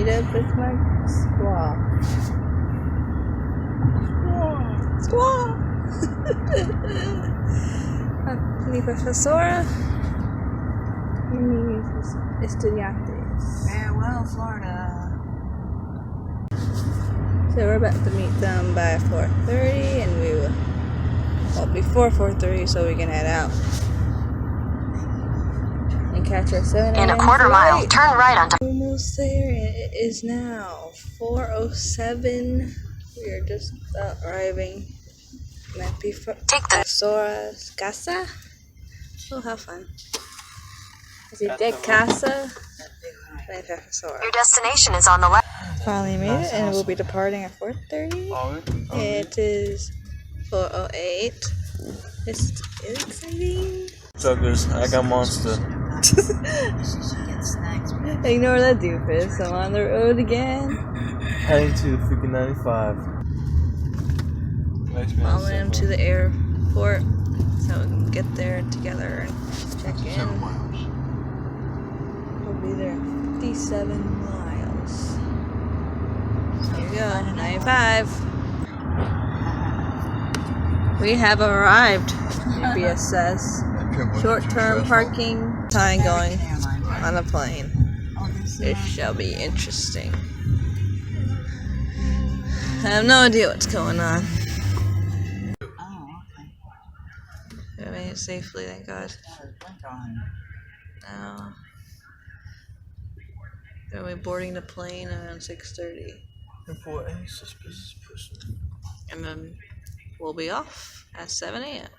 Meet up with my squaw. Squaw! Mi profesora y mis estudiantes. Farewell, Florida. So we're about to meet them by 4:30, and we will, well, before 4:30, so we can head out and catch our 7 a.m. In a quarter mile, turn right onto. Almost there. It is now 4:07. We are just arriving. Might be for Take the Sora's casa. Oh, have fun. Is it de casa? Your destination is on the left. Finally made it, and we'll be departing at 4:30. It is 4:08. It's exciting. Suckers, I got monster. Ignore that doofus. I'm on the road again. Heading to the freaking 95. Following him to the airport so we can get there together and check in. We'll be there 57 miles. Here we go, 95. We have arrived. GPS says short-term parking time going on a plane. It shall be interesting. I have no idea what's going on. I made it safely, thank God. Now we're boarding the plane around 6:30. For any suspicious person. And then we'll be off at 7 a.m.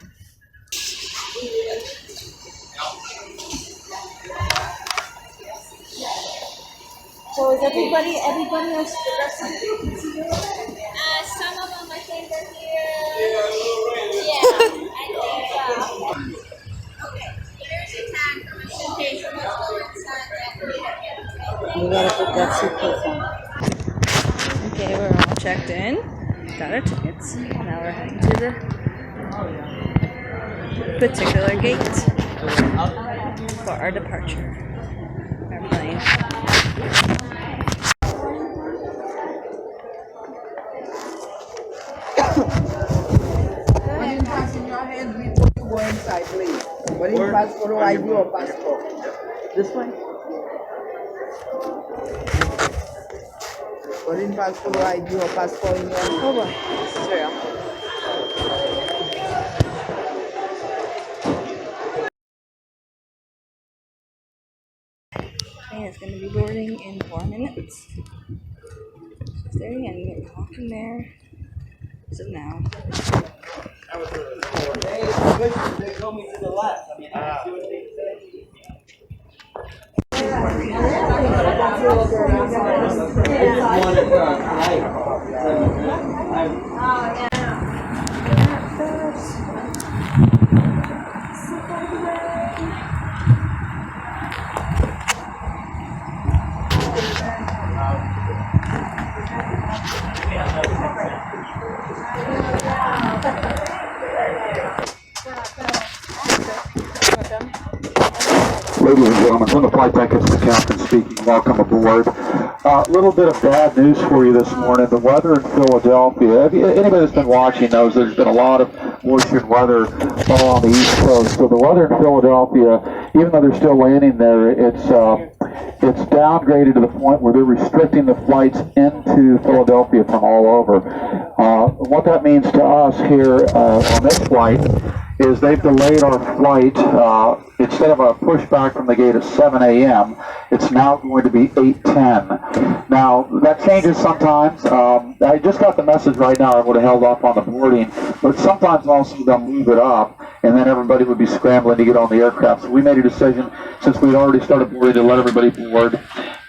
So is everybody else Some of them I think are here. Yeah, I think so. Okay, here's your tag from a suitcase. So let's go inside that. You gotta put that suitcase on. Okay, we're all checked in. Got our tickets. Now we're heading to the particular gate for our departure. Our plane. Put in pass in your hands before you go inside, please. Put in passport or ID or passport. This one? Put in passport or ID or passport in your hand. Oh boy, this is real. Okay, it's going to be boarding in 4 minutes. 6:30, and we're walking there. So now. They told me to the left. I mean, I see what they say. Ladies and gentlemen, from the flight deck, it's the captain speaking. Welcome aboard. A little bit of bad news for you this morning. The weather in Philadelphia, anybody that's been watching knows there's been a lot of moisture weather all on the East Coast. So the weather in Philadelphia, even though they're still landing there, it's downgraded to the point where they're restricting the flights into Philadelphia from all over. What that means to us here on this flight is they've delayed our flight. Instead of a pushback from the gate at 7 a.m., it's now going to be 8:10. Now, that changes sometimes. I just got the message right now I would have held off on the boarding, but sometimes also they'll move it up, and then everybody would be scrambling to get on the aircraft. So we made a decision, since we'd already started boarding, to let everybody board,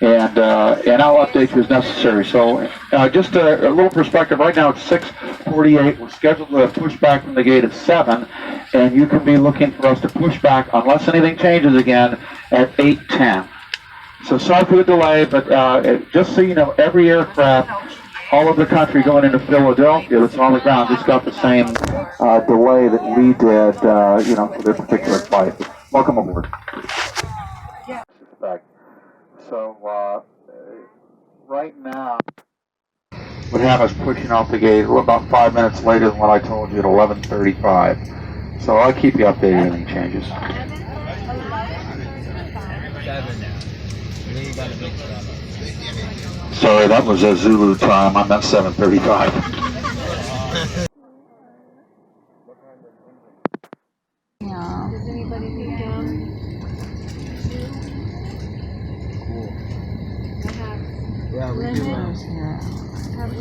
and I'll update you as necessary. So just a little perspective, right now it's 6:48. We're scheduled to push back from the gate at 7, and you can be looking for us to push back, unless anything changes again, at 8:10. So sorry for the delay, but just so you know, every aircraft all over the country going into Philadelphia that's on the ground just got the same delay that we did, for their particular flight. Welcome aboard. So right now would have us pushing off the gate about 5 minutes later than what I told you at 11:35. So I'll keep you updated if anything changes. Sorry, that was a Zulu time. I'm at 7:35. Does anybody need dogs? Yeah, we do.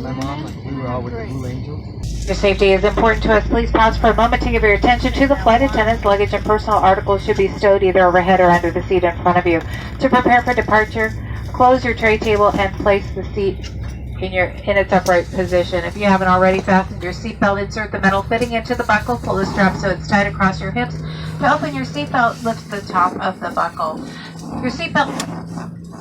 My mom, we were all with the Blue Angel. Your safety is important to us. Please pause for a moment to give your attention to the flight attendants. Luggage and personal articles should be stowed either overhead or under the seat in front of you. To prepare for departure, close your tray table and place the seat in its upright position. If you haven't already fastened your seatbelt, insert the metal fitting into the buckle. Pull the strap so it's tight across your hips. To open your seatbelt, lift the top of the buckle.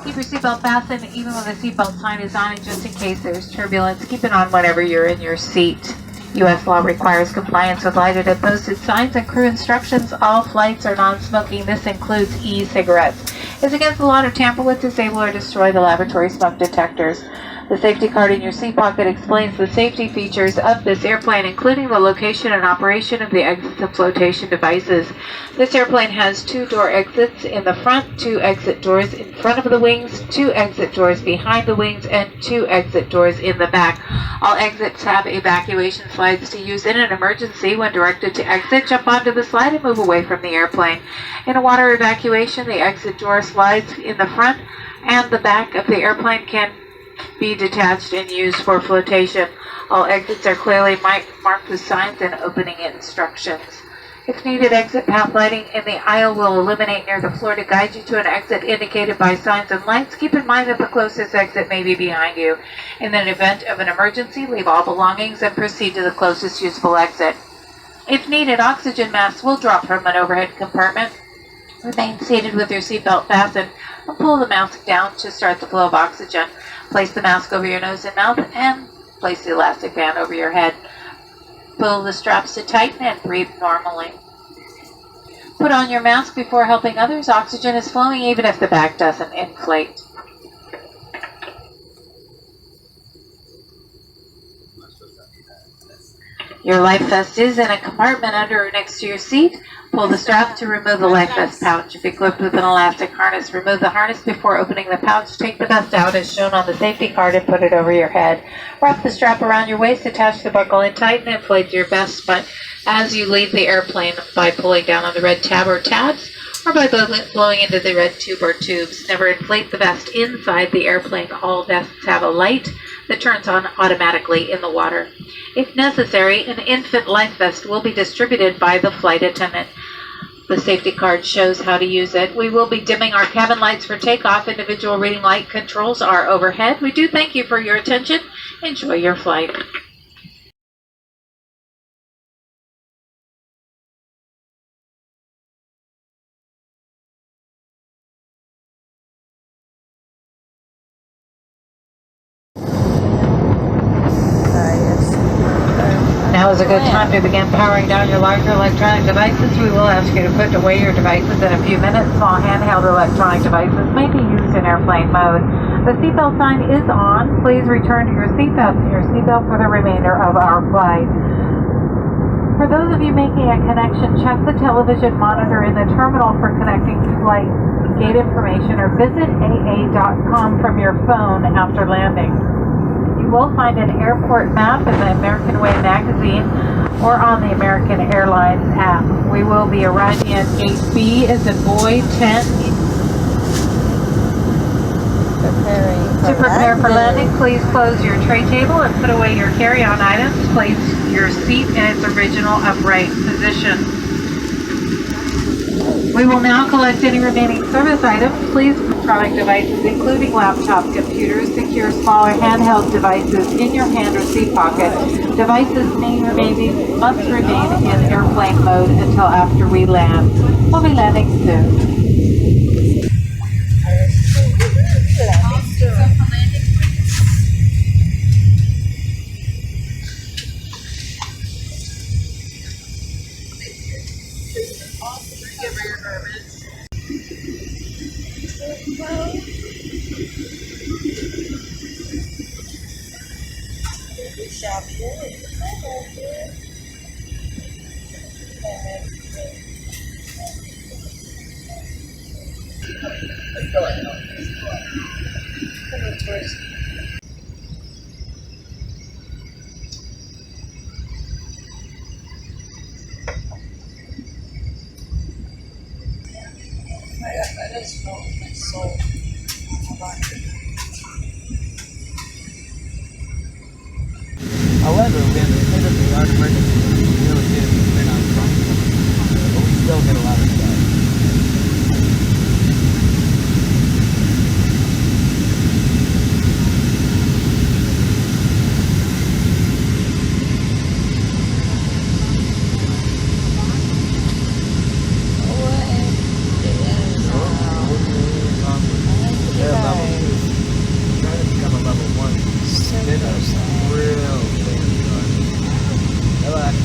Keep your seatbelt fastened even when the seatbelt sign is on, and just in case there's turbulence, keep it on whenever you're in your seat. U.S. law requires compliance with lighted and posted signs and crew instructions. All flights are non-smoking. This includes e-cigarettes. It's against the law to tamper with, disable, or destroy the laboratory smoke detectors. The safety card in your seat pocket explains the safety features of this airplane, including the location and operation of the exits and flotation devices. This airplane has 2 door exits in the front, 2 exit doors in front of the wings, 2 exit doors behind the wings, and 2 exit doors in the back. All exits have evacuation slides to use in an emergency. When directed to exit, jump onto the slide and move away from the airplane. In a water evacuation, the exit door slides in the front and the back of the airplane can be detached and used for flotation. All exits are clearly marked with signs and opening instructions. If needed, exit path lighting in the aisle will illuminate near the floor to guide you to an exit indicated by signs and lights. Keep in mind that the closest exit may be behind you. In the event of an emergency, leave all belongings and proceed to the closest usable exit. If needed, oxygen masks will drop from an overhead compartment. Remain seated with your seatbelt fastened and pull the mask down to start the flow of oxygen. Place the mask over your nose and mouth and place the elastic band over your head. Pull the straps to tighten and breathe normally. Put on your mask before helping others. Oxygen is flowing even if the bag doesn't inflate. Your life vest is in a compartment under or next to your seat. Pull the strap to remove the life vest pouch. If equipped with an elastic harness, remove the harness before opening the pouch. Take the vest out as shown on the safety card and put it over your head. Wrap the strap around your waist, attach the buckle, and tighten and inflate your vest but as you leave the airplane by pulling down on the red tab or tabs or by blowing into the red tube or tubes. Never inflate the vest inside the airplane. All vests have a light that turns on automatically in the water. If necessary, an infant life vest will be distributed by the flight attendant. The safety card shows how to use it. We will be dimming our cabin lights for takeoff. Individual reading light controls are overhead. We do thank you for your attention. Enjoy your flight. Now is a good time to begin powering down your larger electronic devices. We will ask you to put away your devices in a few minutes. Small handheld electronic devices may be used in airplane mode. The seatbelt sign is on. Please return to your seatbelt for the remainder of our flight. For those of you making a connection, check the television monitor in the terminal for connecting flight gate information or visit AA.com from your phone after landing. You will find an airport map in the American Way magazine or on the American Airlines app. We will be arriving at Gate B as in boy 10. To prepare for landing, please close your tray table and put away your carry-on items. Place your seat in its original upright position. We will now collect any remaining service items. Please put electronic devices, including laptop computers, secure smaller handheld devices in your hand or seat pocket. Devices must remain in airplane mode until after we land. We'll be landing soon. However, we have to pay the yard emergency. We really do. They're not from. But we still get a lot of stuff. Yeah, level 2. Trying to become a level 1. Then a real thing. Relax.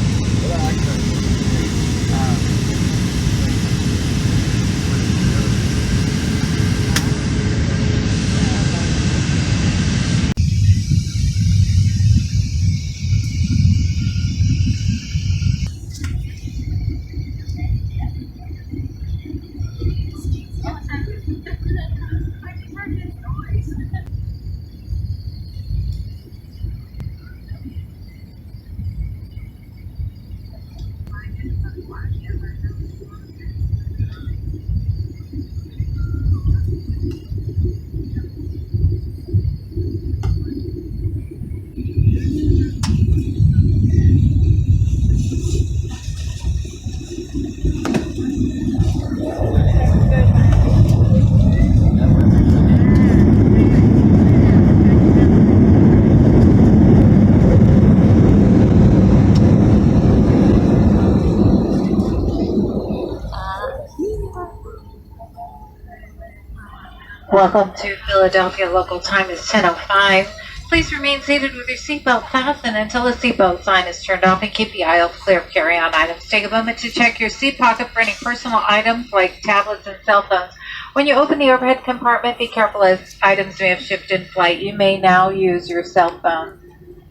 Welcome to Philadelphia. Local time is 10:05. Please remain seated with your seatbelt fastened until the seatbelt sign is turned off and keep the aisle clear of carry-on items. Take a moment to check your seat pocket for any personal items like tablets and cell phones. When you open the overhead compartment, be careful as items may have shipped in flight. You may now use your cell phone.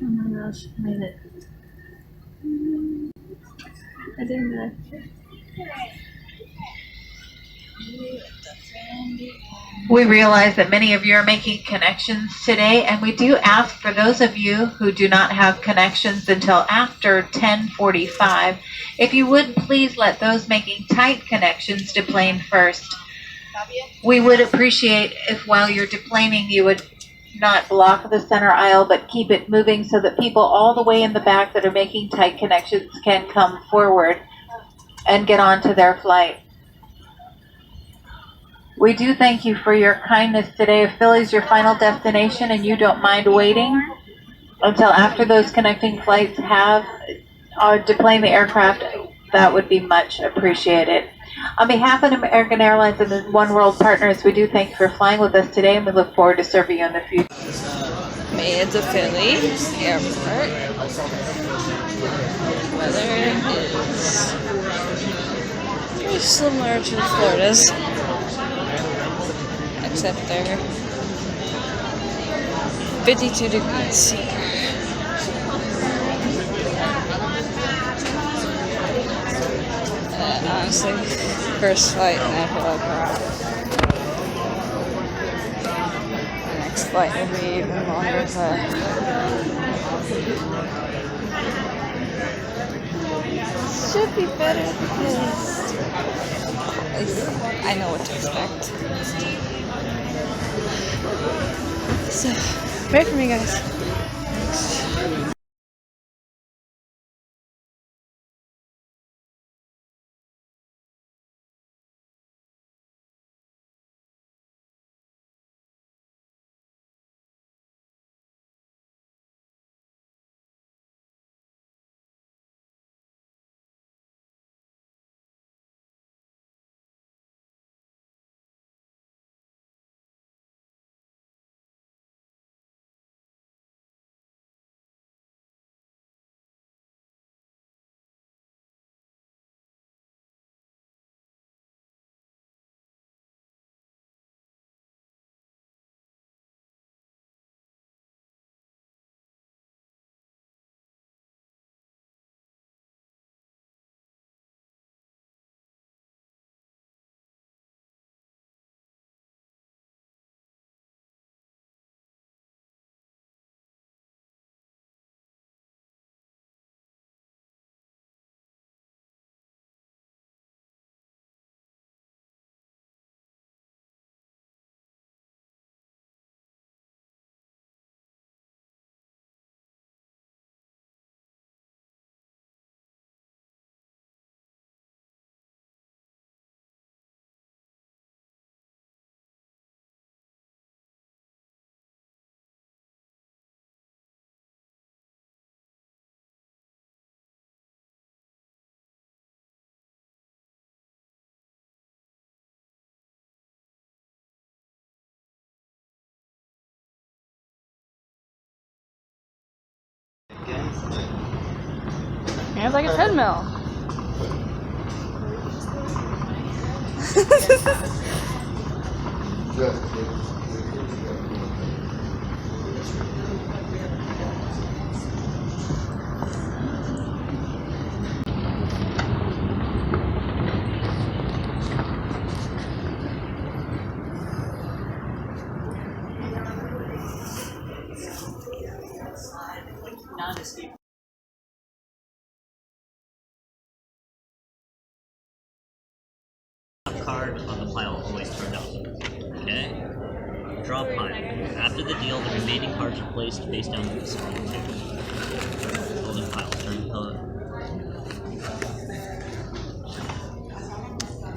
Oh my gosh, I made it. I didn't know. We realize that many of you are making connections today, and we do ask for those of you who do not have connections until after 10:45, if you would please let those making tight connections deplane first. We would appreciate if while you're deplaning you would not block the center aisle but keep it moving so that people all the way in the back that are making tight connections can come forward and get on to their flight. We do thank you for your kindness today. If Philly's your final destination and you don't mind waiting until after those connecting flights have deplaned the aircraft, that would be much appreciated. On behalf of American Airlines and the One World Partners, we do thank you for flying with us today, and we look forward to serving you in the future. Made it to Philly airport. Weather is very similar to Florida's, except they're 52 degrees here. Honestly, first flight and I feel like crap. The next flight will be even longer, but should be better because at least I know what to expect. So, pray for me, guys. It's like a treadmill. Card on the pile always turned up. Okay? Draw a pile. After the deal, the remaining cards are placed face down to the side table. Hold the pile. Turn the color.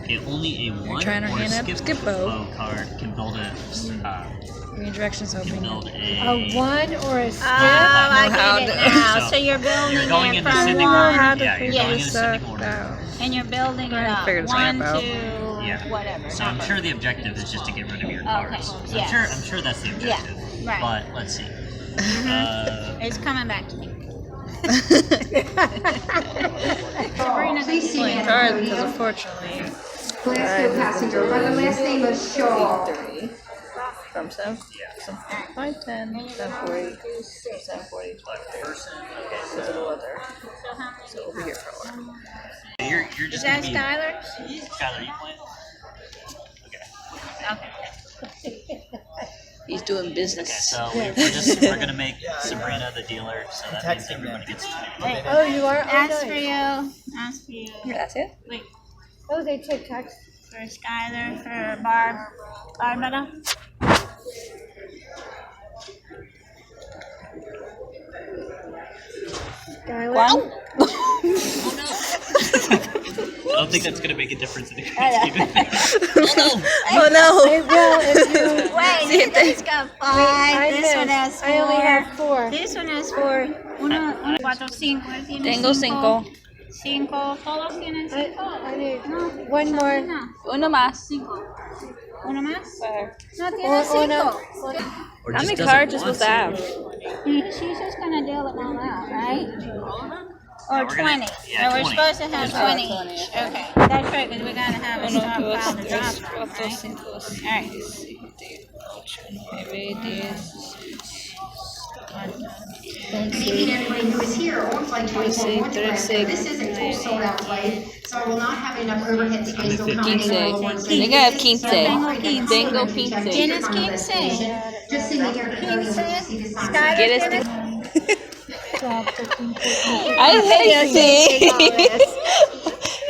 Okay, only a one Trying to or hand up skip Skippo. card can build a Your directions open. can build a 1 or a skip? Oh, I how get it to- now. So you're building You're going it into from sending one, order. How to Yeah, you're figure going into this sending stuff order. out. and you're building it Trying to up. figure this 1, crap out. 2, Yeah. whatever. So I'm number. sure the objective is just to get rid of your Okay, cards. So yes. I'm sure that's the objective. right. But let's see. It's coming back to me. Playing cards because unfortunately Glasgow passenger by the last name of Shaw. 3 from 7, 5:10, 7:40, 7:40, 5:30. Okay, because of the weather. So we'll be here for a while. You're Is just that gonna be Skylar? Skylar, you playing? Okay. He's doing Okay, business. so we're gonna make Sabrina the dealer, so that means everybody gets to Wait, Oh, you are? that's for you. That's for you. That's it? Wait, Oh, they take text. for Skylar, for Barbara. Wow. I don't think that's gonna make a difference in the grand scheme of things. Oh no! Well, if you... Wait, this got 5. I This one has missed. 4. I only have 4. This one has 4. 1, 4, 5. Tengo 5. 5. Todos tienen 5. I need one more. Uno más. ¿Uno más? No tiene Uno. 5. Or How many doesn't cards are want supposed to have? She's just gonna deal it all out, right? Or we're gonna- 20. yeah, So we're 20. supposed to have 20 each. Okay. That's right, because we gotta have a Uno, stockpile dos, to tres, drop, cuatro, right? cinco, Alright. 6, 7, 8, 9, 10, Good evening, everybody who is here on Flight 24 North Glasgow. This is a full sold-out flight, so I will not have enough overhead space to accommodate all of one's I think I have 15. Tengo 15. Tengo 15. ¿Tienes 15? Just sitting here preparing to see the sunset. Skylar, Get us ¿tienes? I hate it.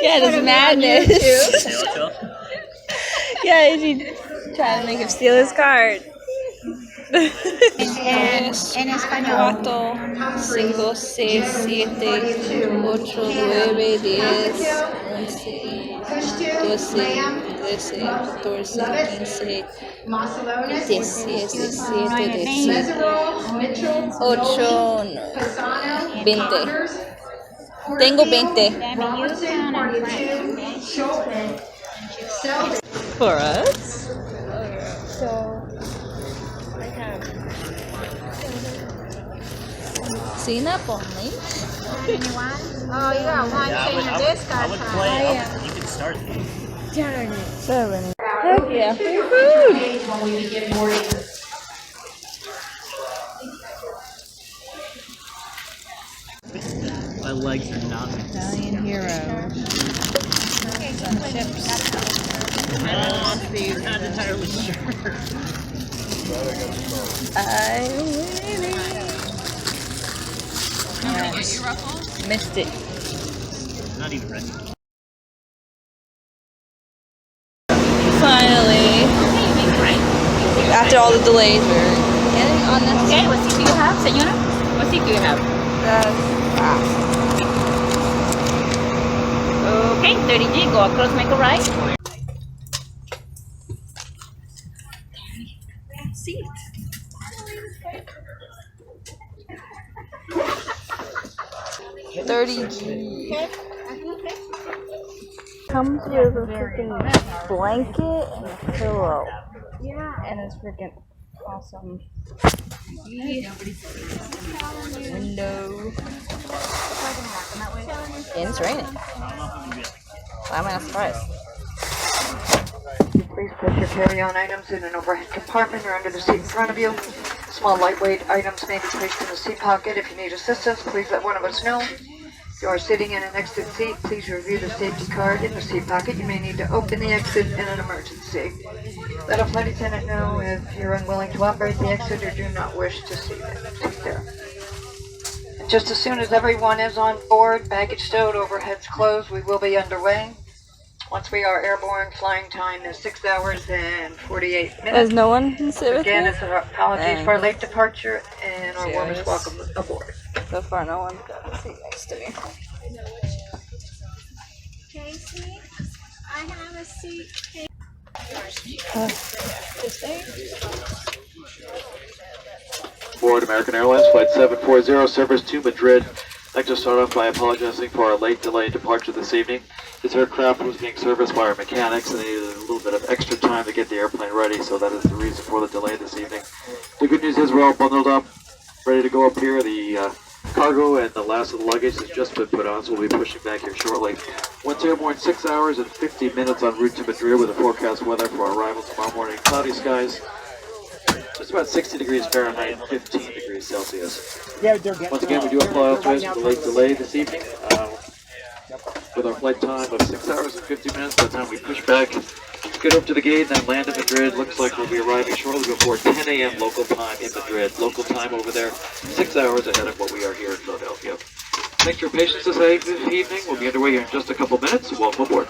Yeah, it's madness. Yeah, he's trying to make him steal his card. En español. 4, 5, 6, 7, 8, 9, 10, 11, 12, 13, 14, 15, 16, 17, 18, 8, 20. Tengo 20. For us? So, I have... Seen up on me? Oh, you got one change of this I would card. play. You can start. Darn it. 7. Heck yeah, free food! When we begin boarding. My legs are not. Italian hero. Some chips. You're not entirely sure. I'm winning. Yes. Missed it. Not even ready. Finally, after all the delays, we're getting on this. Okay, what seat do you have, señora? What seat do you have? Okay, 30G, go across, make a right. Seat. $30G. Comes with a freaking blanket and a pillow. Yeah. And it's freaking awesome. Window. And it's raining. Why am I not surprised? Please put your carry-on items in an overhead compartment or under the seat in front of you. Small lightweight items may be placed in the seat pocket. If you need assistance, please let one of us know. If you are sitting in an exit seat, please review the safety card in the seat pocket. You may need to open the exit in an emergency. Let a flight attendant know if you're unwilling to operate the exit or do not wish to seat there. And just as soon as everyone is on board, baggage stowed, overheads closed, we will be underway. Once we are airborne, flying time is 6 hours and 48 minutes. There's no one to sit with Again, me? it's our apologies for our late departure and our warmest welcome aboard. So far, no one's got a seat next to me. Casey, I have a seat. Board American Airlines Flight 740, service to Madrid. I'd like to start off by apologizing for our late delayed departure this evening. This aircraft was being serviced by our mechanics and they needed a little bit of extra time to get the airplane ready, so that is the reason for the delay this evening. The good news is we're all bundled up, ready to go up here. The cargo and the last of the luggage has just been put on, so we'll be pushing back here shortly. Once airborne, 6 hours and 50 minutes en route to Madrid with a forecast weather for our arrival tomorrow morning. Cloudy skies, just about 60 degrees Fahrenheit and 15 degrees Celsius. Once again, we do apologize for the late delay this evening. With our flight time of 6 hours and 50 minutes by the time we push back, get up to the gate and then land in Madrid. Looks like we'll be arriving shortly before 10 a.m. local time in Madrid. Local time over there, 6 hours ahead of what we are here in Philadelphia. Thanks for your patience this evening. We'll be underway here in just a couple minutes. Welcome aboard.